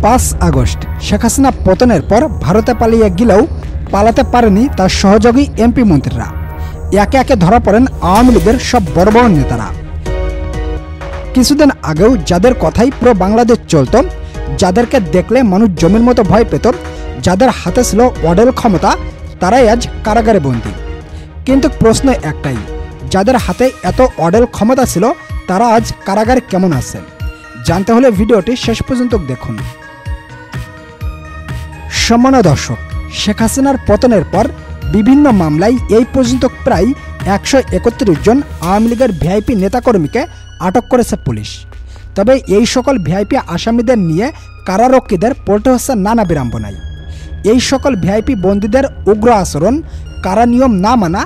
5 August Sheikh Hasina পতনের পর ভারতে পালিয়ে গেলেও পালাতে পারেনি তার সহযোগী এমপি মন্ত্রীরা। একে একে ধরা পড়েন আওয়ামী লীগের সব বড় বড় নেতারা। কিছুদিন আগেও যাদের কথাই পুরো বাংলাদেশ চলত, যাদেরকে দেখলে মানুষ জমির মতো ভয় পেত, যাদের হাতে ছিল অডেল ক্ষমতা, তারাই আজ কারাগারে বন্দী। কিন্তু প্রশ্ন একটাই, যাদের হাতে এত অডেল ক্ষমতা ছিল তারা আজ কারাগারে কেমন আছে? জানতে হলে ভিডিওটি শেষ পর্যন্ত দেখুন। সম্মানীয় দর্শক, শেখ হাসিনার পতনের পর বিভিন্ন মামলায় এই পর্যন্ত প্রায় 131 জন আওয়ামী লীগের ভিআইপি নেতাকর্মীকে আটক করেছে পুলিশ। তবে এই সকল ভিআইপি আসামিদের নিয়ে কারারক্ষীদের পড়তে হচ্ছে নানা বিড়ম্বনায়। এই সকল ভিআইপি বন্দীদের উগ্র আচরণ, কারা নিয়ম না মানা,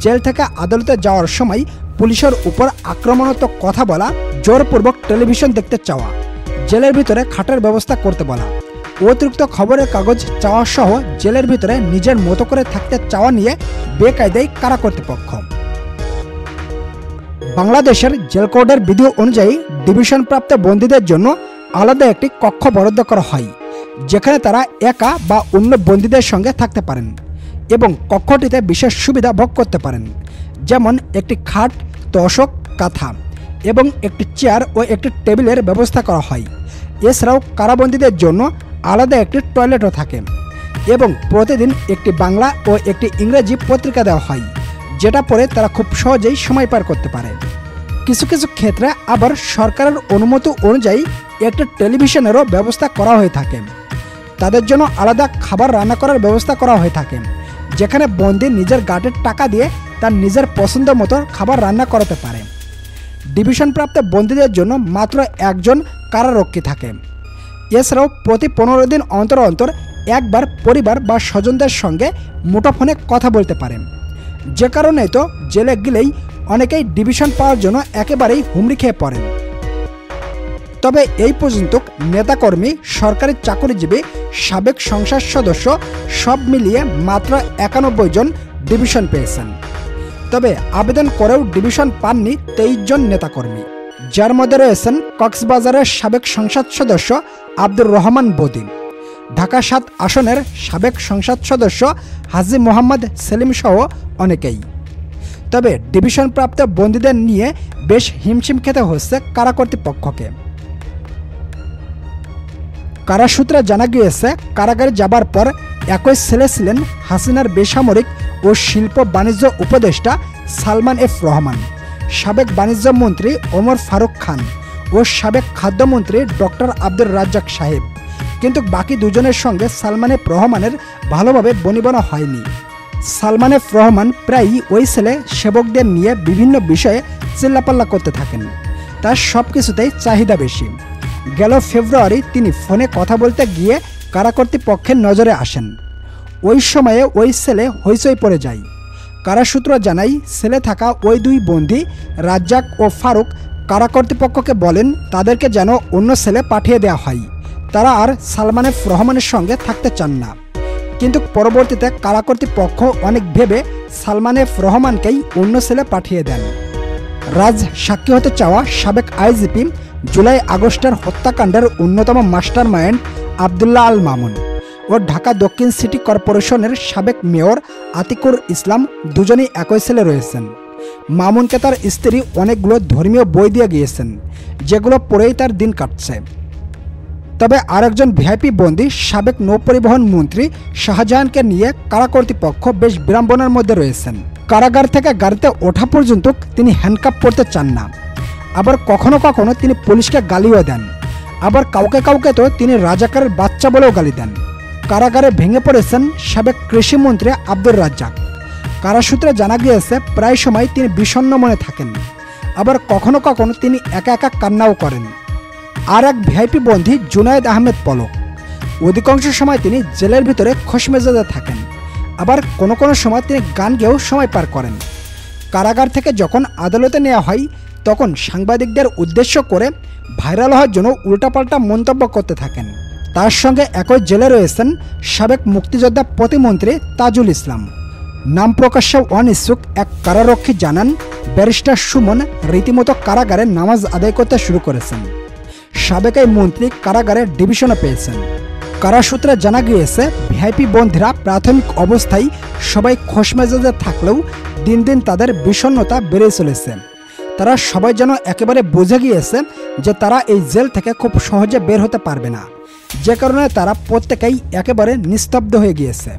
জেল থেকে আদালতে যাওয়ার সময় পুলিশের উপর আক্রমণাত্মক কথা বলা, জোরপূর্বক টেলিভিশন দেখতে চাওয়া, জেলের ভিতরে খাটের ব্যবস্থা করতে বলা, অতিরিক্ত খবরের কাগজ চাওয়া সহ জেলের ভিতরে নিজের মতো করে থাকতে চাওয়া নিয়ে বেকায়দায় কারা কর্তৃপক্ষ। বাংলাদেশের জেল কোডের বিধি অনুযায়ী ডিভিশনপ্রাপ্ত বন্দীদের জন্য আলাদা একটি কক্ষ বরাদ্দ করা হয়, যেখানে তারা একা বা অন্য বন্দীদের সঙ্গে থাকতে পারেন এবং কক্ষটিতে বিশেষ সুবিধা ভোগ করতে পারেন, যেমন একটি খাট, তোশক, কাঁথা এবং একটি চেয়ার ও একটি টেবিলের ব্যবস্থা করা হয়। এছাড়াও কারাবন্দীদের জন্য আলাদা একটি টয়লেটও থাকে এবং প্রতিদিন একটি বাংলা ও একটি ইংরেজি পত্রিকা দেওয়া হয়, যেটা পড়ে তারা খুব সহজেই সময় পার করতে পারে। কিছু কিছু ক্ষেত্রে আবার সরকারের অনুমতি অনুযায়ী একটি টেলিভিশনেরও ব্যবস্থা করা হয়ে থাকে। তাদের জন্য আলাদা খাবার রান্না করার ব্যবস্থা করা হয়ে থাকে, যেখানে বন্দী নিজের গাটের টাকা দিয়ে তার নিজের পছন্দ মতো খাবার রান্না করাতে পারে। ডিভিশনপ্রাপ্ত বন্দীদের জন্য মাত্র একজন কারারক্ষী থাকে। এছাড়াও প্রতি 15 দিন অন্তর অন্তর একবার পরিবার বা স্বজনদের সঙ্গে মুঠোফোনে কথা বলতে পারেন, যে কারণে তো জেলে গেলেই অনেকেই ডিভিশন পাওয়ার জন্য একেবারেই হুমড়ি খেয়ে পড়েন। তবে এই পর্যন্ত নেতাকর্মী, সরকারি চাকরিজীবী, সাবেক সংসদ সদস্য সব মিলিয়ে মাত্র 91 জন ডিভিশন পেয়েছেন। তবে আবেদন করেও ডিভিশন পাননি 23 জন নেতাকর্মী, যার মধ্যে রয়েছেন কক্সবাজারের সাবেক সংসদ সদস্য আব্দুর রহমান বদিন, ঢাকা 7 আসনের সাবেক সংসদ সদস্য হাজী মোহাম্মদ সেলিম সহ অনেকেই। তবে ডিভিশনপ্রাপ্ত বন্দীদের নিয়ে বেশ হিমশিম খেতে হচ্ছে কারা কর্তৃপক্ষকে। কারা সূত্রে জানা গিয়েছে, কারাগারে যাবার পর একই ছেলে ছিলেন হাসিনার বেসামরিক ও শিল্প বাণিজ্য উপদেষ্টা সালমান এফ রহমান, সাবেক বাণিজ্য মন্ত্রী ওমর ফারুক খান ও সাবেক খাদ্যমন্ত্রী ডক্টর আব্দুর রাজ্জাক সাহেব। কিন্তু বাকি দুজনের সঙ্গে সালমান এফ রহমানের ভালোভাবে বনিবনা হয়নি। সালমান এফ রহমান প্রায়ই ওই ছেলে সেবকদের নিয়ে বিভিন্ন বিষয়ে চিল্লাপাল্লা করতে থাকেন, তার সব কিছুতেই চাহিদা বেশি। গেল ফেব্রুয়ারি তিনি ফোনে কথা বলতে গিয়ে কারা কর্তৃপক্ষের নজরে আসেন। ওই সময়ে ওই ছেলে হইচই পড়ে যায়। কারা সূত্র জানায়, ছেলে থাকা ওই 2 বন্দী রাজ্জাক ও ফারুক কারা কর্তৃপক্ষকে বলেন তাদেরকে যেন অন্য ছেলে পাঠিয়ে দেওয়া হয়, তারা আর সালমান এফ রহমানের সঙ্গে থাকতে চান না। কিন্তু পরবর্তীতে কারা কর্তৃপক্ষ অনেক ভেবে সালমান এফ রহমানকেই অন্য ছেলে পাঠিয়ে দেন। রাজ সাক্ষী হতে চাওয়া সাবেক আইজিপি, জুলাই আগস্টের হত্যাকাণ্ডের অন্যতম মাস্টার মাইন্ড আবদুল্লাহ আল মামুন ও ঢাকা দক্ষিণ সিটি কর্পোরেশনের সাবেক মেয়র আতিকুর ইসলাম দুজনেই একই ছেলে রয়েছেন। মামুনকে তার স্ত্রী অনেকগুলো ধর্মীয় বই দিয়ে গিয়েছেন, যেগুলো পড়েই তার দিন কাটছে। তবে আরেকজন ভিআইপি বন্দী সাবেক নৌপরিবহন মন্ত্রী শাহজাহানকে নিয়ে কারা কর্তৃপক্ষ বেশ বিড়ম্বনার মধ্যে রয়েছেন। কারাগার থেকে গাড়িতে ওঠা পর্যন্ত তিনি হ্যান্ডকাপ পরতে চান না। আবার কখনো কখনো তিনি পুলিশকে গালিও দেন। আবার কাউকে কাউকে তো তিনি রাজাকারের বাচ্চা বলেও গালি দেন। কারাগারে ভেঙে পড়েছেন সাবেক কৃষিমন্ত্রী আব্দুর রাজ্জাক। কারা সূত্রে জানা গিয়েছে, প্রায় সময় তিনি বিষণ্ণ মনে থাকেন। আবার কখনো কখনো তিনি একা একা কান্নাও করেন। আর এক ভিআইপি বন্দী জুনায়েদ আহমেদ পলক, অধিকাংশ সময় তিনি জেলের ভিতরে খোশমেজাজে থাকেন। আবার কোনো কোনো সময় তিনি গান গেয়েও সময় পার করেন। কারাগার থেকে যখন আদালতে নেওয়া হয় তখন সাংবাদিকদের উদ্দেশ্য করে ভাইরাল হওয়ার জন্য উল্টাপাল্টা মন্তব্য করতে থাকেন। তার সঙ্গে একই জেলে রয়েছেন সাবেক মুক্তিযোদ্ধা প্রতিমন্ত্রী তাজুল ইসলাম। নাম প্রকাশ্যে অনিচ্ছুক এক কারারক্ষী জানান, ব্যারিস্টার সুমন রীতিমতো কারাগারে নামাজ আদায় করতে শুরু করেছেন। সাবেক এই মন্ত্রী কারাগারের ডিভিশনও পেয়েছেন। কারা সূত্রে জানা গিয়েছে, ভিআইপি বন্দীরা প্রাথমিক অবস্থায় সবাই খোশমেজাজে থাকলেও দিন দিন তাদের বিষণ্ণতা বেড়ে চলেছে। তারা সবাই যেন একেবারে বুঝে গিয়েছে যে তারা এই জেল থেকে খুব সহজে বের হতে পারবে না, যে কারণে তারা প্রত্যেকেই একেবারে নিস্তব্ধ হয়ে গিয়েছে।